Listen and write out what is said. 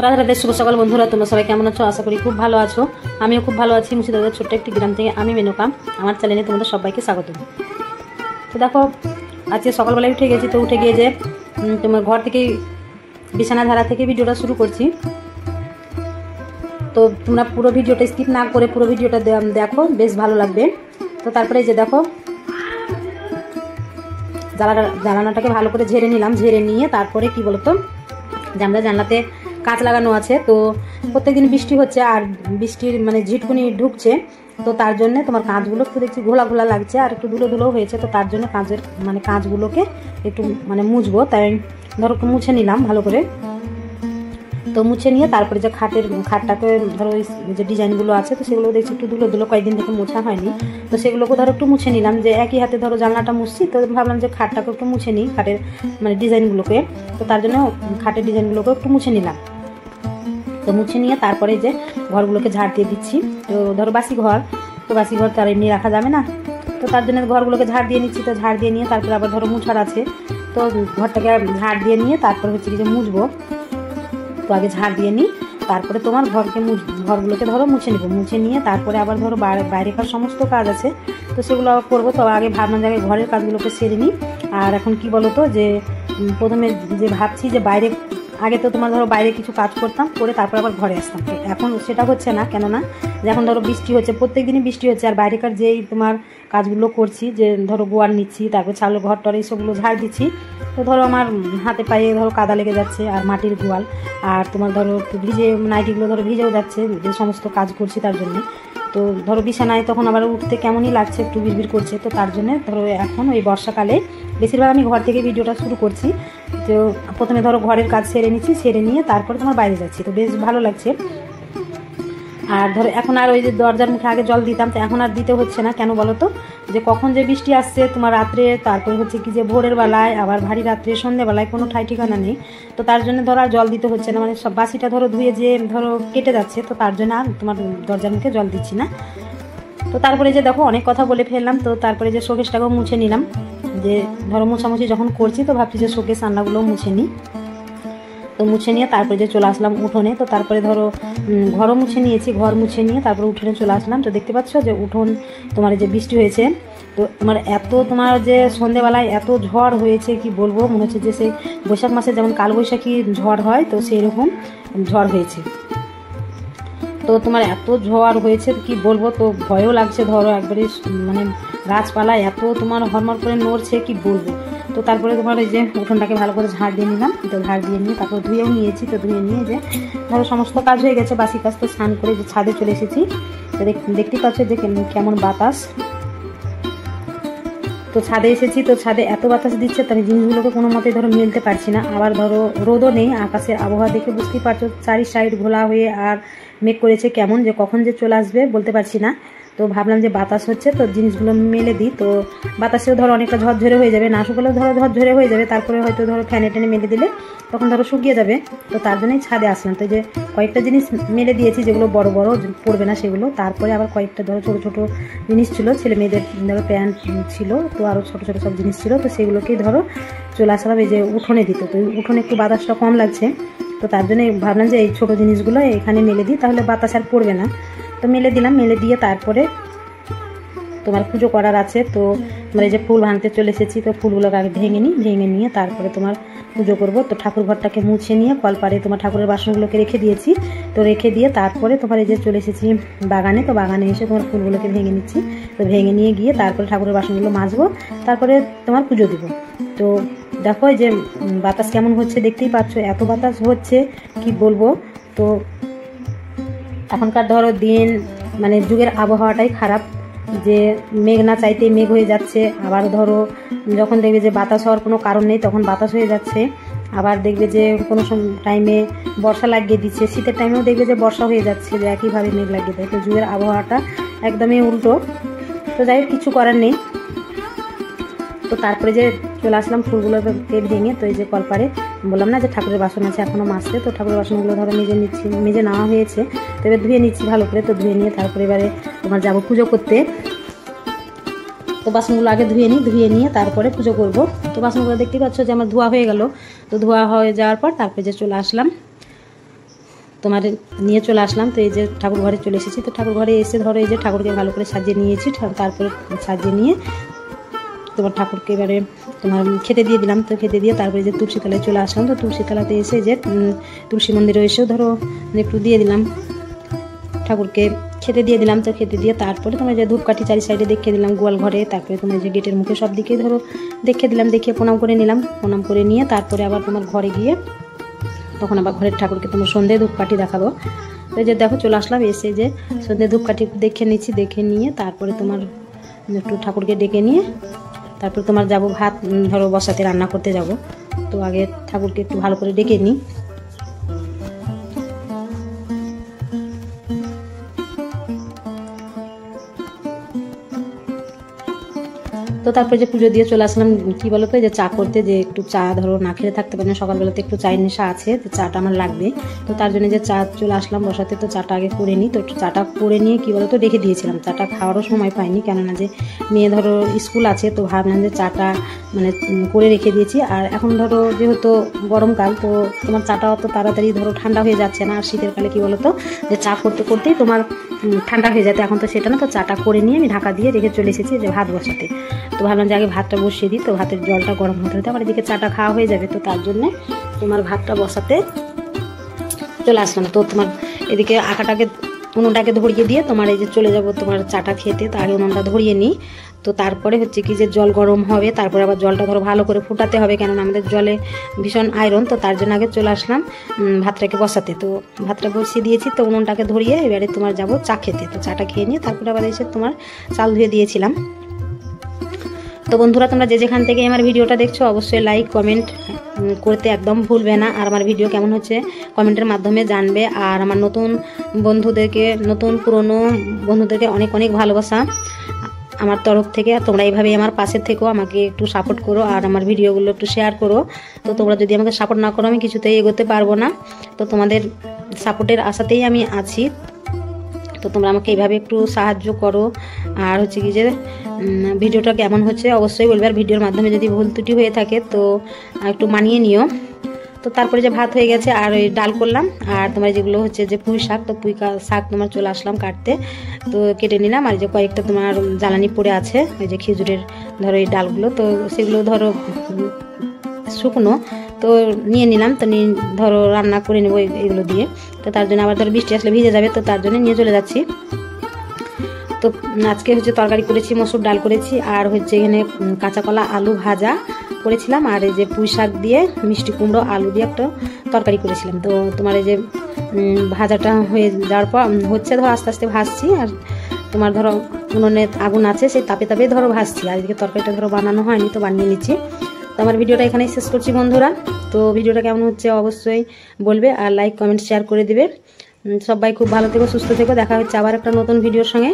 রাধে রাধে, শুভ সকাল বন্ধুরা। তোমরা সবাই কেমন আছো? আশা করি খুব ভালো আছো। আমিও খুব ভালো আছি। মুর্শিদাবাদের ছোট্ট একটি গ্রাম থেকে আমি মেনকা। আমার চ্যানেলে তোমাদের সবাইকে স্বাগত। তো দেখো, আজকে সকালবেলায় উঠে গেছি। তো উঠে গিয়ে যে তোমার ঘর থেকে বিছানা ধারা থেকে ভিডিওটা শুরু করছি। তো তোমরা পুরো ভিডিওটা স্কিপ না করে পুরো ভিডিওটা দেখো, বেশ ভালো লাগবে। তো তারপরে যে দেখো, জ্বালানাটাকে ভালো করে ঝেড়ে নিলাম। ঝেড়ে নিয়ে তারপরে কি বলতো, যে আমরা জানলাতে কাঁচ লাগানো আছে। তো প্রত্যেকদিন বৃষ্টি হচ্ছে আর বৃষ্টির মানে ঝিটকুনি ঢুকছে। তো তার জন্য তোমার কাঁচগুলো একটু দেখছি ঘোলা ঘোলা লাগছে আর একটু ধুলো ধুলো হয়েছে। তো তার জন্য কাঁচগুলোকে একটু মুছবো, তাই ধরো একটু মুছে নিলাম ভালো করে। তো মুছে নিয়ে তারপরে যে খাটটাকে ধরো যে ডিজাইনগুলো আছে, তো সেগুলো দেখছি একটু ধুলো ধুলো, কয়েকদিন থেকে মোছা হয়নি। তো সেগুলোকে ধরো একটু মুছে নিলাম। যে একই হাতে ধরো জানলাটা মুছছি, তো ভাবলাম যে খাটটাকে একটু মুছে নিই, খাটের মানে ডিজাইনগুলোকে। তো তার জন্য খাটের ডিজাইনগুলোকে একটু মুছে নিলাম। তো মুছে নিয়ে তারপরে যে ঘরগুলোকে ঝাড় দিয়ে দিচ্ছি। তো ধরো বাসি ঘর, তো বাসি ঘর তো আর এমনি রাখা যাবে না। তো তার জন্য ঘরগুলোকে ঝাড় দিয়ে নিচ্ছি। তো ঝাড় দিয়ে নিয়ে তারপরে আবার ধরো মুছার আছে। তো ঘরটাকে ঝাড় দিয়ে নিয়ে তারপরে হচ্ছে কি যে মুছবো। তো আগে ঝাড় দিয়ে নিই, তারপরে তোমার ঘরগুলোকে ধরো মুছে নেবো। মুছে নিয়ে তারপরে আবার ধরো বাইরেকার সমস্ত কাজ আছে, তো সেগুলো আবার করবো। তো আগে ভাবলাম যে আগে ঘরের কাজগুলোকে সেরে নিই। আর এখন কি বলো তো, যে প্রথমে যে ভাবছি যে বাইরে, আগে তো তোমার ধরো বাইরে কিছু কাজ করতাম, করে তারপর আবার ঘরে আসতাম। তো এখন সেটা হচ্ছে না, কেননা যে এখন ধরো বৃষ্টি হচ্ছে, প্রত্যেক দিনই বৃষ্টি হচ্ছে। আর বাইরেকার যেই তোমার কাজগুলো করছি, যে ধরো গোয়ার নিচ্ছি, তারপর চালের ঘর টর এইসবগুলো ঝাড় দিচ্ছি। তো ধরো আমার হাতে পায়ে ধরো কাদা লেগে যাচ্ছে, আর মাটির গোয়াল, আর তোমার ধরো ভিজে নাইটিগুলো ধরো ভিজেও যাচ্ছে, যে সমস্ত কাজ করছি তার জন্য। তো ধরো বিছানায় তখন আবার উঠতে কেমনই লাগছে, একটু বিড়বিড় করছে। তো তার জন্য ধরো এখন ওই বর্ষাকালে বেশিরভাগ আমি ঘর থেকে ভিডিওটা শুরু করছি। তো প্রথমে ধরো ঘরের কাজ সেরে নিচ্ছি, সেরে নিয়ে তারপরে তোমার বাইরে যাচ্ছি। তো বেশ ভালো লাগছে। আর ধরো এখন আর ওই যে দরজার মুখে আগে জল দিতাম, তো এখন আর দিতে হচ্ছে না। কেন বলো তো, যে কখন যে বৃষ্টি আসছে তোমার রাত্রে, তারপরে হচ্ছে কি যে ভোরের বেলায়, আবার ভারী রাত্রে, সন্ধ্যেবেলায় কোনো ঠাই ঠিকানা নেই। তো তার জন্য ধরো আর জল দিতে হচ্ছে না, মানে সব বাসিটা ধরো ধুয়ে যে ধরো কেটে যাচ্ছে। তো তার জন্য আর তোমার দরজার মুখে জল দিচ্ছি না। তো তারপরে যে দেখো অনেক কথা বলে ফেললাম। তো তারপরে যে শোকেসটাকেও মুছে নিলাম। যে ধরো মোছামুছি যখন করছি, তো ভাবছি যে শোকেস আন্নাগুলোও মুছে নিই। তো মুছে নিয়ে তারপরে যে চলে আসলাম উঠোনে। তো তারপরে ধরো ঘরও মুছে নিয়েছি, ঘর মুছে নিয়ে তারপরে উঠোনে চলে আসলাম। তো দেখতে পাচ্ছ যে উঠোন তোমার যে বৃষ্টি হয়েছে, তো তোমার তোমার যে সন্ধ্যেবেলায় এত ঝড় হয়েছে, কি বলবো, মনে হচ্ছে যে সেই বৈশাখ মাসে যেমন কালবৈশাখী ঝড় হয়, তো সেই রকম ঝড় হয়েছে। তো তোমার এত ঝড় হয়েছে কি বলবো, তো ভয়ও লাগছে। ধরো একবারে মানে গাছপালা এত তোমার হরমর করে নড়ছে, কি বলবো। তো তারপরে তোমার ওই যে উঠোনটাকে ভালো করে ঝাড় দিয়ে নিলাম। তো ঝাড় দিয়ে নিয়ে তারপর ধুয়েও নিয়েছি। তো ধুয়ে নিয়ে যে ধরো সমস্ত কাজ হয়ে গেছে, বাসি কাজ। তো স্নান করে যে ছাদে চলে এসেছি। তো দেখতেই পাচ্ছ যে কেমন বাতাস। তো ছাদে এসেছি, তো ছাদে এত বাতাস দিচ্ছে, তাই জিনিসগুলোকে কোনো মতেই ধরো মেলতে পারছি না। আবার ধরো রোদও নেই, আকাশের আবহাওয়া দেখে বুঝতেই পারছো চারি সাইড ঘোলা হয়ে আর মেঘ করেছে কেমন, যে কখন যে চলে আসবে বলতে পারছি না। তো ভাবলাম যে বাতাস হচ্ছে, তো জিনিসগুলো মেলে দিই। তো বাতাসেও ধরো অনেকটা ঝরঝরে হয়ে যাবে, না শুকালেও ধরো ঝরঝরে হয়ে যাবে। তারপরে হয়তো ধরো ফ্যানে টেনে মেলে দিলে তখন ধরো শুকিয়ে যাবে। তো তার জন্যই ছাদে আসলাম। তো যে কয়েকটা জিনিস মেলে দিয়েছি, যেগুলো বড় বড় পড়বে না সেগুলো। তারপরে আবার কয়েকটা ধরো ছোটো ছোটো জিনিস ছিল, ছেলে মেয়েদের ধরো প্যান্ট ছিল, তো আরও ছোটো ছোটো সব জিনিস ছিল। তো সেগুলোকেই ধরো চলে আসলাম এই যে উঠোনে দিতে। তো উঠোনে একটু বাতাসটা কম লাগছে, তো তার জন্য ভাবলাম যে এই ছোটো জিনিসগুলো এখানে মেলে দিই, তাহলে বাতাস আর পড়বে না। তো মেলে দিলাম। মেলে দিয়ে তারপরে তোমার পুজো করার আছে। তো মানে যে ফুল ভাঙতে চলে এসেছি, তো ফুলগুলোকে আগে ভেঙে নিয়ে তারপরে তোমার পুজো করব। তো ঠাকুর ঘরটাকে মুছে নিয়ে কলপারে তোমার ঠাকুরের বাসনগুলোকে রেখে দিয়েছি। তো রেখে দিয়ে তারপরে তোমার এই যে চলে এসেছি বাগানে। তো বাগানে এসে তোমার ফুলগুলোকে ভেঙে নিচ্ছি। তো ভেঙে নিয়ে গিয়ে তারপরে ঠাকুরের বাসনগুলো মাজবো, তারপরে তোমার পুজো দিব। তো দেখো এই যে বাতাস কেমন হচ্ছে, দেখতেই পাচ্ছ এত বাতাস হচ্ছে, কি বলবো। তো এখনকার ধরো দিন মানে যুগের আবহাওয়াটাই খারাপ, যে মেঘ না চাইতেই মেঘ হয়ে যাচ্ছে। আবার ধরো যখন দেখবে যে বাতাস হওয়ার কোনো কারণ নেই, তখন বাতাস হয়ে যাচ্ছে। আবার দেখবে যে কোনো টাইমে বর্ষা লাগিয়ে দিচ্ছে, শীতের টাইমেও দেখবে যে বর্ষা হয়ে যাচ্ছে, যে একইভাবে মেঘ লাগিয়ে দেয়। তো যুগের আবহাওয়াটা একদমই উল্টো। তো যাই হোক, কিছু করার নেই। তো তারপরে যে চলে আসলাম ফুলগুলোকে ভেঙে। তো এই যে কলপারে বললাম না যে ঠাকুরের বাসন আছে এখনও মাজতে, তো ঠাকুরের বাসনগুলো ধরো মেজে নেওয়া হয়েছে। তো এবার ধুয়ে নিচ্ছি ভালো করে। তো ধুয়ে নিয়ে তারপরে এবারে তোমার যাবো পুজো করতে। তো বাসনগুলো আগে ধুয়ে নিয়ে তারপরে পুজো করব। তো বাসনগুলো দেখতে পাচ্ছ যে আমার ধোয়া হয়ে গেল। তো ধোয়া হয়ে যাওয়ার পর তারপরে যে চলে আসলাম তোমার নিয়ে চলে আসলাম। তো এই যে ঠাকুর ঘরে চলে এসেছি। তো ঠাকুর ঘরে এসে ধরো এই যে ঠাকুরকে ভালো করে সাজিয়ে নিয়েছি। তারপরে সাজিয়ে নিয়ে তোমার ঠাকুরকে এবারে তোমার খেতে দিয়ে দিলাম। তো খেতে দিয়ে তারপরে যে তুলসী তলায় চলে আসলাম। তো তুলসী তলাতে এসে যে তুলসী মন্দিরে এসেও ধরো একটু দিয়ে দিলাম, ঠাকুরকে খেতে দিয়ে দিলাম। তো খেতে দিয়ে তারপরে তোমার যে ধূপকাঠি চারি সাইডে দেখে দিলাম গোয়াল ঘরে, তারপরে তোমার যে গেটের মুখে সব দিকে ধরো দেখে দিলাম, দেখে প্রণাম করে নিলাম। প্রণাম করে নিয়ে তারপরে আবার তোমার ঘরে গিয়ে তখন আবার ঘরের ঠাকুরকে তোমার সন্ধ্যে ধূপকাঠি দেখাবো। তো যে দেখো চলে আসলাম, এসে যে সন্ধ্যে ধূপকাঠি দেখে নিচ্ছি, দেখে নিয়ে তারপরে তোমার একটু ঠাকুরকে ডেকে নিয়ে তারপর তোমার যাব ভাত ধরো বসাতে, রান্না করতে যাব। তো আগে ঠাকুরকে একটু ভালো করে ডেকে নিই। তো তারপরে যে পুজো দিয়ে চলে আসলাম কি বলতো, যে চা করতে, যে একটু চা ধরো না খেলে থাকতে পারি না, সকালবেলাতে একটু চায়ের নেশা আছে, তো চাটা আমার লাগবে। তো তার জন্য যে চা চলে আসলাম বসাতে। তো চাটা আগে করে নিই। তো চাটা করে নিয়ে কি বলতো রেখে দিয়েছিলাম, চাটা খাওয়ারও সময় পাইনি, কেননা যে মেয়ে ধরো স্কুল আছে। তো ভাবলাম যে চাটা মানে করে রেখে দিয়েছি। আর এখন ধরো যেহেতু গরমকাল, তো তোমার চাটা অত তাড়াতাড়ি ধরো ঠান্ডা হয়ে যাচ্ছে না। আর শীতের কালে কি বলতো যে চা করতে করতেই তোমার ঠান্ডা হয়ে যেত, এখন তো সেটা না। তো চাটা করে নিয়ে আমি ঢাকা দিয়ে রেখে চলে এসেছি যে ভাত বসাতে। তো ভাবলাম যে আগে ভাতটা বসিয়ে দিই, তো ভাতের জলটা গরম হতে হতে আমার এদিকে চাটা খাওয়া হয়ে যাবে। তো তার জন্যে তোমার ভাতটা বসাতে চলে আসলাম। তো তোমার এদিকে আঁকাটাকে উনুনটাকে ধরিয়ে দিয়ে তোমার এই যে চলে যাব তোমার চাটা খেতে। তো আগে উনুনটা ধরিয়ে নিই। তো তারপরে হচ্ছে কি যে জল গরম হবে, তারপরে আবার জলটা ধরো ভালো করে ফুটাতে হবে, কেননা আমাদের জলে ভীষণ আয়রন। তো তার জন্য আগে চলে আসলাম ভাতটাকে বসাতে। তো ভাতটা বসিয়ে দিয়েছি। তো উনুনটাকে ধরিয়ে এবারে তোমার যাব চা খেতে। তো চাটা খেয়ে নিয়ে তারপরে আবার এসে তোমার চাল ধুয়ে দিয়েছিলাম। তো বন্ধুরা তোমরা যে যেখান থেকে আমার ভিডিওটা দেখছো অবশ্যই লাইক কমেন্ট করতে একদম ভুলবে না। আর আমার ভিডিও কেমন হচ্ছে কমেন্টের মাধ্যমে জানবে। আর আমার নতুন বন্ধুদেরকে, নতুন পুরনো বন্ধুদেরকে অনেক অনেক ভালোবাসা আমার তরফ থেকে। তোমরা এইভাবেই আমার পাশে থেকো, আমাকে একটু সাপোর্ট করো আর আমার ভিডিওগুলো একটু শেয়ার করো। তো তোমরা যদি আমাকে সাপোর্ট না করো আমি কিছুতেই এগোতে পারবো না। তো তোমাদের সাপোর্টের আশাতেই আমি আছি। তো তোমরা আমাকে এইভাবে একটু সাহায্য করো। আর হচ্ছে কি যে ভিডিওটা কেমন হচ্ছে অবশ্যই বলবে। আর ভিডিওর মাধ্যমে যদি ভুল ত্রুটি হয়ে থাকে তো একটু মানিয়ে নিও। তো তারপরে যে ভাত হয়ে গেছে আর ওই ডাল করলাম। আর তোমার যেগুলো হচ্ছে যে পুঁই শাক, তো পুঁই শাক তোমার চলে আসলাম কাটতে। তো কেটে নিলাম। আর যে কয়েকটা তোমার জ্বালানি পড়ে আছে ওই যে খেজুরের ধরো এই ডালগুলো, তো সেগুলো ধরো শুকনো, তো নিয়ে নিলাম। তো নিয়ে ধরো রান্না করে নেবো এগুলো দিয়ে। তো তার জন্য আবার ধরো বৃষ্টি আসলে ভিজে যাবে, তো তার জন্য নিয়ে চলে যাচ্ছি। তো আজকে হচ্ছে তরকারি করেছি, মসুর ডাল করেছি, আর হচ্ছে এখানে কাঁচা কলা আলু ভাজা করেছিলাম। আর এই যে পুঁই শাক দিয়ে মিষ্টি কুমড়ো আলু দিয়ে একটা তরকারি করেছিলাম। তো তোমার এই যে ভাজাটা হয়ে যাওয়ার পর হচ্ছে ধরো আস্তে আস্তে ভাজছি। আর তোমার ধরো উনুনে আগুন আছে, সেই তাপে তাপে ধরো ভাজছি। আর এদিকে তরকারিটা ধরো বানানো হয়নি, তো বানিয়ে নিচ্ছি। তো আমার ভিডিওটা এখানেই শেষ করছি বন্ধুরা। তো ভিডিওটা কেমন হচ্ছে অবশ্যই বলবে, আর লাইক কমেন্ট শেয়ার করে দিবে। সবাই খুব ভালো থেকো, সুস্থ থেকো। দেখা হচ্ছে আবার একটা নতুন ভিডিওর সঙ্গে।